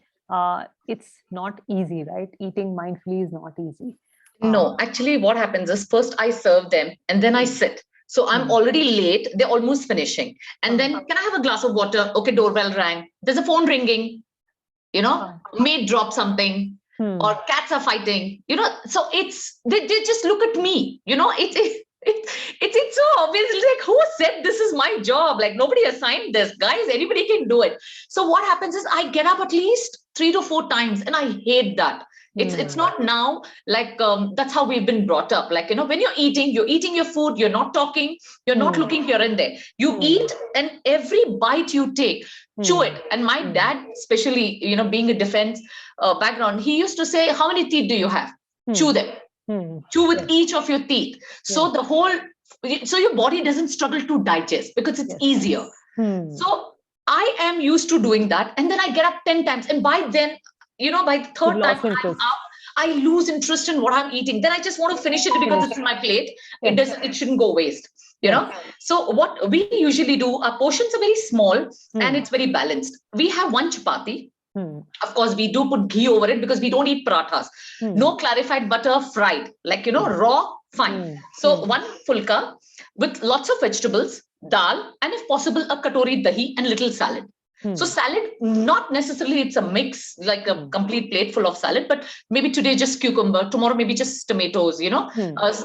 It's not easy, right? Eating mindfully is not easy. No, actually, what happens is first I serve them and then I sit. So I'm already late. They're almost finishing. And then, can I have a glass of water? Okay, doorbell rang. There's a phone ringing. Maid dropped something, or cats are fighting. So they just look at me. It's so obvious. Like, who said this is my job? Like, nobody assigned this, guys. Anybody can do it. So what happens is I get up at least 3 to 4 times, and I hate that. It's not now like that's how we've been brought up. Like, when you're eating your food, you're not talking, you're not looking here and there. You eat, and every bite you take, chew it. And my dad, especially, being a defense background, he used to say, how many teeth do you have? Chew them. Chew with each of your teeth. So so your body doesn't struggle to digest because it's easier. So I am used to doing that. And then I get up 10 times. And by then, by the third time I'm up, I lose interest in what I'm eating. Then I just want to finish it because it's in my plate. It shouldn't go waste. So what we usually do, our portions are very small and it's very balanced. We have one chapati. Of course, we do put ghee over it because we don't eat parathas. No clarified butter, fried, like, raw, fine. So one fulka with lots of vegetables, dal, and if possible, a katori dahi and little salad. So salad, not necessarily it's a mix, like a complete plate full of salad, but maybe today just cucumber, tomorrow maybe just tomatoes,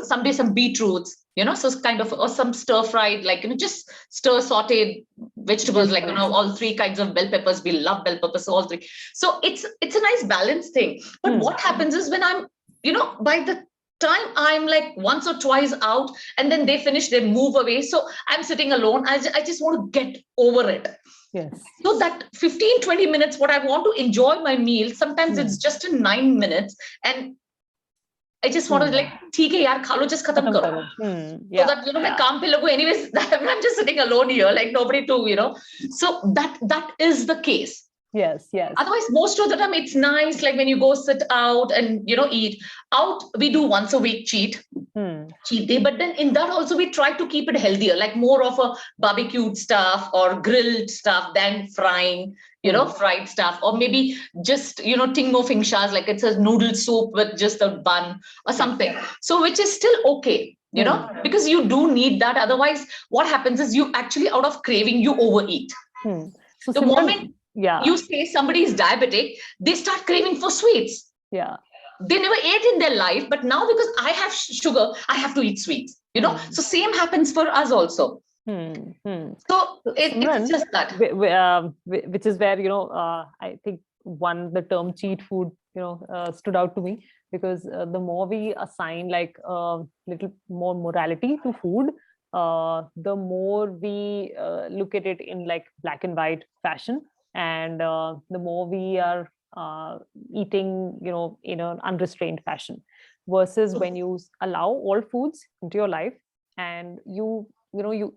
someday some beetroots, so it's kind of, or some stir fried, like, just stir sauteed vegetables, like, all 3 kinds of bell peppers. We love bell peppers, so all 3. So it's a nice balanced thing. But what happens is when I'm, by the time I'm like once or twice out, and then they finish, they move away. So I'm sitting alone. I just want to get over it. Yes. So that 15-20 minutes, what I want to enjoy my meal, sometimes it's just in 9 minutes. And I just want to like, theek hai yaar, khalo, just khatam karo. Yeah. So that, main kaam pe lagu. Anyways, I'm just sitting alone here, like nobody to, So that is the case. Yes, yes. Otherwise, most of the time it's nice, like when you go sit out and eat out. We do once a week cheat day, but then in that also we try to keep it healthier, like more of a barbecued stuff or grilled stuff than frying, fried stuff, or maybe just ting mo fing shas, like it's a noodle soup with just a bun or something. So which is still okay, because you do need that. Otherwise, what happens is you actually, out of craving, you overeat. So the moment you say somebody is diabetic, they start craving for sweets. Yeah. They never ate in their life, but now because I have sugar, I have to eat sweets, So same happens for us also. So it's just that. Which is where, I think the term cheat food, stood out to me, because the more we assign like a little more morality to food, the more we look at it in like black and white fashion, and the more we are eating, in an unrestrained fashion, versus when you allow all foods into your life and you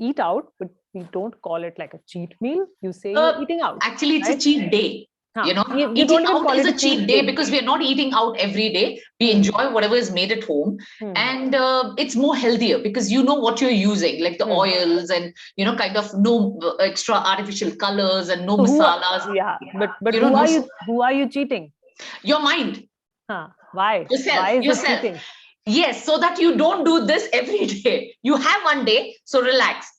eat out, but we don't call it like a cheat meal. You say you're eating out. Actually, it's a cheat day. You Eating don't even out call is it a cheat day because we're not eating out every day. We enjoy whatever is made at home, and it's more healthier because you know what you're using, like the oils and kind of no extra artificial colors and no masalas. But who are you cheating? Your mind. Why? Yourself. Why is it cheating? Yes, so that you don't do this every day. You have one day, so relax.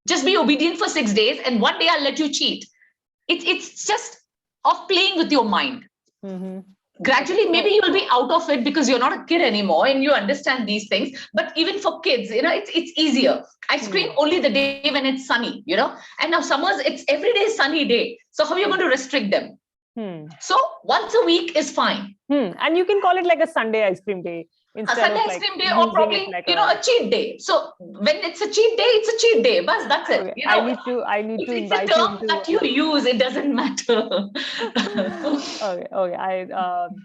Just be obedient for 6 days, and one day I'll let you cheat. It's just of playing with your mind. Gradually, maybe you'll be out of it because you're not a kid anymore and you understand these things. But even for kids, it's easier. Ice cream only the day when it's sunny, and now summers, it's every day sunny day. So how are you going to restrict them? So once a week is fine. And you can call it like a Sunday ice cream day. A Sunday ice cream day, or probably like a cheat day. So when it's a cheat day, it's a cheat day. But that's it. Okay. I need to invite it's a term you to that you use. It doesn't matter. Okay.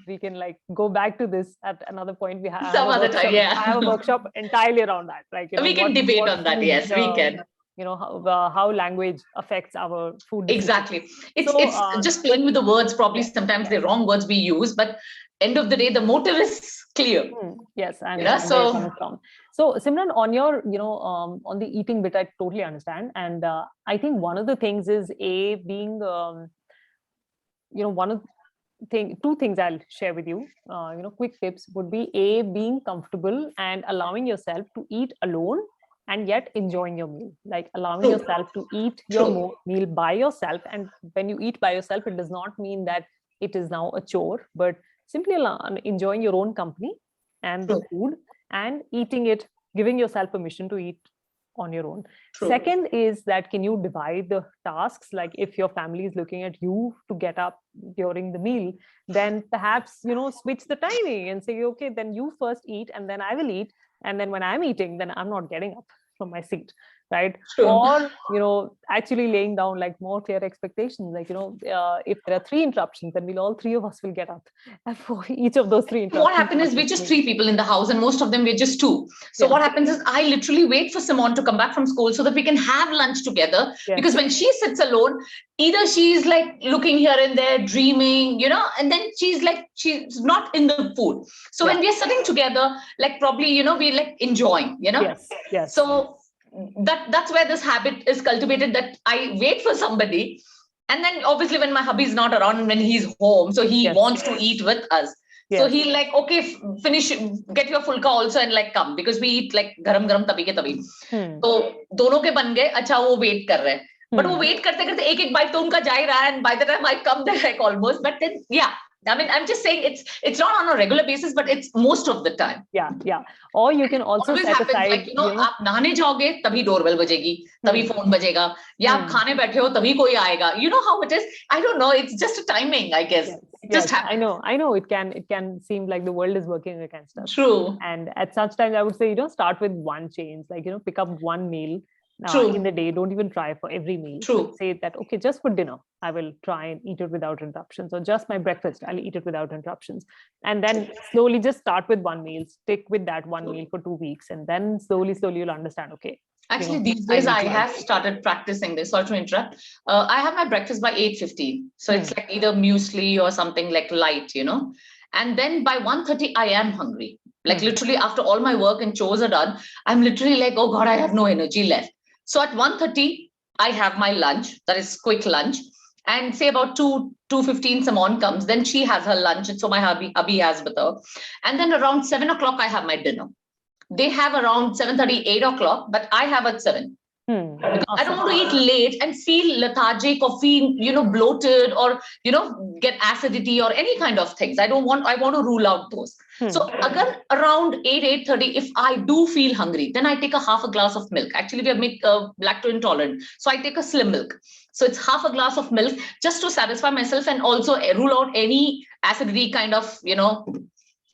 We can like go back to this at another point. We have some other time. Yeah, I have a workshop entirely around that. Like we can debate on that. Yes, we can. How language affects our food decisions. Exactly. It's just playing with the words. Probably sometimes the wrong words we use, but end of the day, the motive is clear. Yes, and so Simran, on your on the eating bit, I totally understand, and I think one of the things is being two things I'll share with you. Quick tips would be being comfortable and allowing yourself to eat alone and yet enjoying your meal, like allowing yourself to eat your meal by yourself. And when you eat by yourself, it does not mean that it is now a chore, but simply enjoying your own company and the food and eating it, giving yourself permission to eat on your own. Second is that, can you divide the tasks? Like if your family is looking at you to get up during the meal, then perhaps, switch the timing and say, okay, then you first eat and then I will eat. And then when I'm eating, then I'm not getting up from my seat, right? Or, actually laying down like more clear expectations. Like, if there are 3 interruptions, then all 3 of us will get up. And for each of those 3 interruptions. What happens is we're just 3 people in the house and most of them we're just 2. So what happens is I literally wait for Simone to come back from school so that we can have lunch together. Because when she sits alone, either she's like looking here and there, dreaming, and then she's not in the food. So when we're sitting together, like probably, we're like enjoying, Yes. So that's where this habit is cultivated, that I wait for somebody. And then obviously when my hubby is not around, when he's home, so he wants to eat with us. So he'll like, okay, finish, get your fulka also and like come, because we eat like garam tabi ke tabi. So dono ke ban gaye, acha wo wait kar rahe. But वो wait करते करते एक bite तो उनका जा ही रहा है, and by the time I come there like almost, but then I mean, I'm just saying it's not on a regular basis, but it's most of the time. Yeah. Or you can also always set happens, aside, like आप नहाने जाओगे तभी doorbell बजेगी, तभी phone बजेगा, या आप खाने बैठे हो तभी कोई आएगा. You know how it is? I don't know. It's just a timing, I guess. Just Yes, happens. I know it can seem like the world is working against us. True. And at such times, I would say, start with one change, like, pick up one meal in True. the day. Don't even try for every meal. True. Say that, okay, just for dinner, I will try and eat it without interruptions, or just my breakfast, I'll eat it without interruptions. And then slowly just start with one meal, stick with that one meal for 2 weeks. And then slowly you'll understand, okay. Actually, these days I have started practicing this. Sorry to interrupt. I have my breakfast by 8:15. So it's like either muesli or something like light, And then by 1:30, I am hungry. Like literally after all my work and chores are done, I'm literally like, oh God, I have no energy left. So at 1:30, I have my lunch, that is quick lunch. And say about 2:15, Simone comes, then she has her lunch. And so my hubby has with her. And then around 7 o'clock, I have my dinner. They have around 7:30, 8 o'clock, but I have at 7. Because I don't want to eat late and feel lethargic or feel, bloated or, get acidity or any kind of things. I want to rule out those. So again, around 8, 8:30, if I do feel hungry, then I take a half a glass of milk. Actually, we are lactose intolerant. So I take a slim milk. So it's half a glass of milk just to satisfy myself and also rule out any acidity kind of,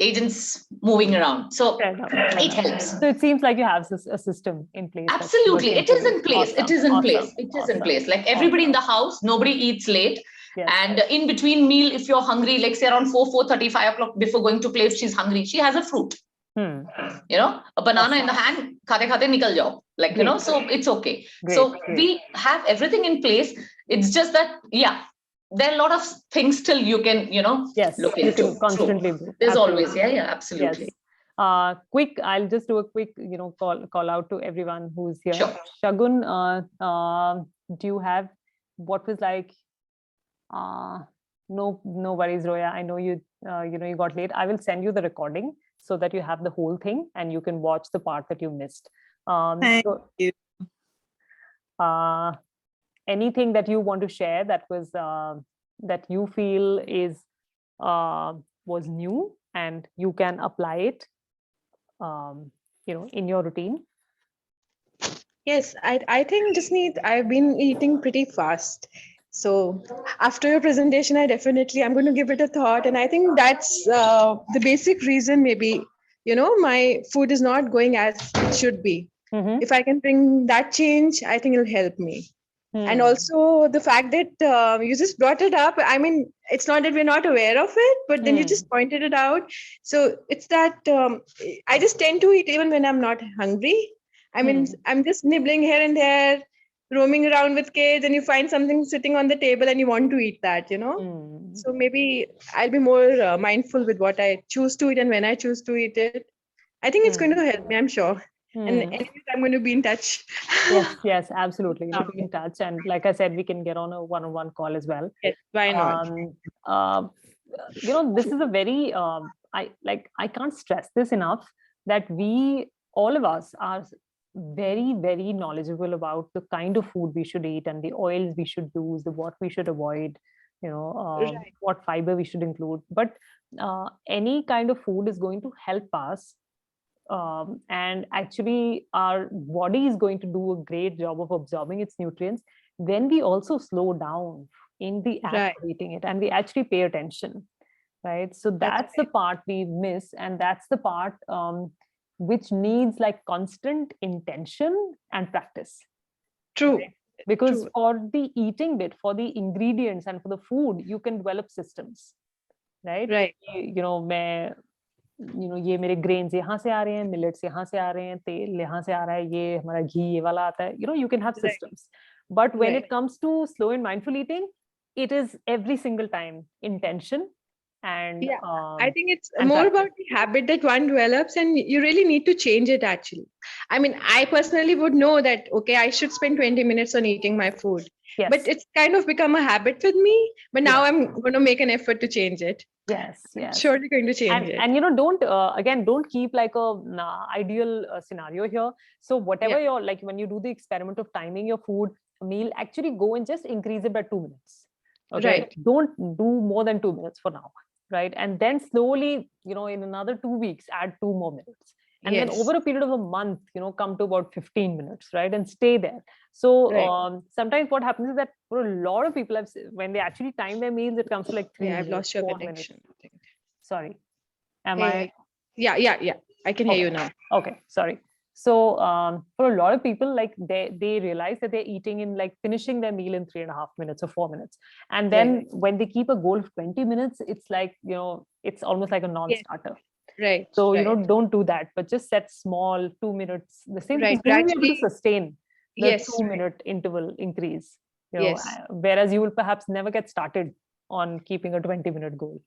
agents moving around. So it helps. So it seems like you have a system in place. Absolutely. It is in place. Awesome. It is in Awesome. place. It is in place. Like everybody in the house, nobody eats late. Yes. And in between meal, if you're hungry, like say around 4:30, 5 o'clock before going to play, if she's hungry, she has a fruit. A banana in the hand, khate khate nikal jao. Like, so it's okay. So we have everything in place. It's just that, there are a lot of things still you can, look into. You can constantly do. There's always, absolutely. Yes. I'll just do a quick, call out to everyone who's here. Sure. Shagun, do you have what was like? No worries, Roya. I know you got late. I will send you the recording so that you have the whole thing and you can watch the part that you missed. Thank you. Anything that you want to share that was that you feel is was new and you can apply it in your routine? Yes, I think I've been eating pretty fast. So after your presentation, I'm going to give it a thought. And I think that's the basic reason maybe, my food is not going as it should be. If I can bring that change, I think it'll help me. And also the fact that you just brought it up. I mean, it's not that we're not aware of it, but then you just pointed it out. So it's that I just tend to eat even when I'm not hungry. I mean, I'm just nibbling here and there, roaming around with kids, and you find something sitting on the table and you want to eat that, So maybe I'll be more mindful with what I choose to eat and when I choose to eat it. I think it's going to help me, I'm sure. And anyways, I'm going to be in touch. Yes, absolutely. We'll be in touch. And like I said, we can get on a one-on-one call as well. Yes, why not? This is a very, I can't stress this enough that all of us are very, very knowledgeable about the kind of food we should eat and the oils we should use, what we should avoid, what fiber we should include. But any kind of food is going to help us. And actually our body is going to do a great job of absorbing its nutrients when we also slow down in the act of eating it and we actually pay attention, right? So that's the part we miss, and that's the part which needs like constant intention and practice. True. Right? Because for the eating bit, for the ingredients and for the food, you can develop systems, right? ये मेरे grains यहाँ से आ रहे हैं, millets यहाँ से आ रहे हैं, तेल यहाँ से आ रहा है, ये हमारा घी ये वाला आता है. You can have systems. But when it comes to slow and mindful eating, it is every single time intention. And I think it's more about the habit that one develops, and you really need to change it actually. I mean, I personally would know that, okay, I should spend 20 minutes on eating my food. Yes. But it's kind of become a habit with me. But now I'm going to make an effort to change it. Yes. I'm surely going to change it. And don't keep like a ideal scenario here. So whatever you're like, when you do the experiment of timing your food meal, actually go and just increase it by 2 minutes. Okay? Right. Don't do more than 2 minutes for now. Right. And then slowly, in another 2 weeks, add 2 more minutes. and then Yes. over a period of a month, come to about 15 minutes, right? And stay there. So Right. sometimes what happens is that for a lot of people, when they actually time their meals, it comes to like 3 Yeah, I've minutes, lost your 4 minutes. connection. I think. Sorry. Am Hey, I? hey. Yeah. I can hear you now. Okay, sorry. So for a lot of people, like they realize that they're eating in like finishing their meal in 3.5 minutes or 4 minutes. And then Right. when they keep a goal of 20 minutes, it's like, it's almost like a non-starter. Right. So, right. don't do that, but just set small 2 minutes, the same, Right, because you will be able to gradually. sustain the Yes. 2-minute interval increase, Yes. whereas you will perhaps never get started on keeping a 20-minute goal.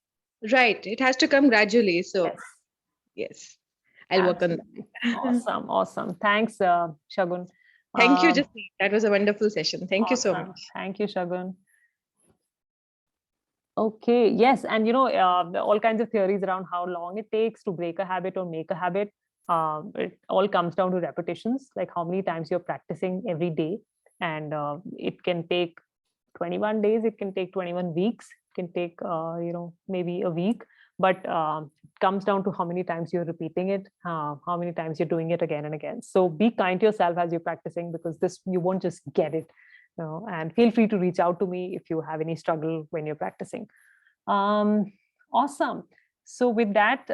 Right. It has to come gradually. So Yes. yes, I'll work on that. Absolutely. Awesome. Thanks, Shagun. Thank you, Um, Jasmeet. That was a wonderful session. Thank you so awesome. much. Thank you, Shagun. Okay, yes, and all kinds of theories around how long it takes to break a habit or make a habit. It all comes down to repetitions, like how many times you're practicing every day, and it can take 21 days, it can take 21 weeks, it can take maybe a week, but it comes down to how many times you're repeating it, how many times you're doing it again and again. So be kind to yourself as you're practicing, because this, you won't just get it. And feel free to reach out to me if you have any struggle when you're practicing. Awesome. So with that,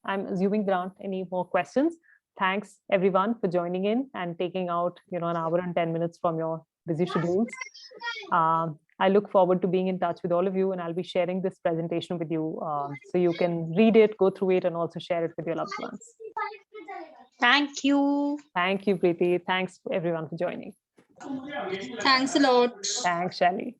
I'm assuming there aren't any more questions. Thanks everyone for joining in and taking out an hour and 10 minutes from your busy schedules. I look forward to being in touch with all of you, and I'll be sharing this presentation with you, so you can read it, go through it, and also share it with your loved ones. Thank you. Thank you, Preeti. Thanks everyone for joining. Thanks a lot. Thanks, Shelly.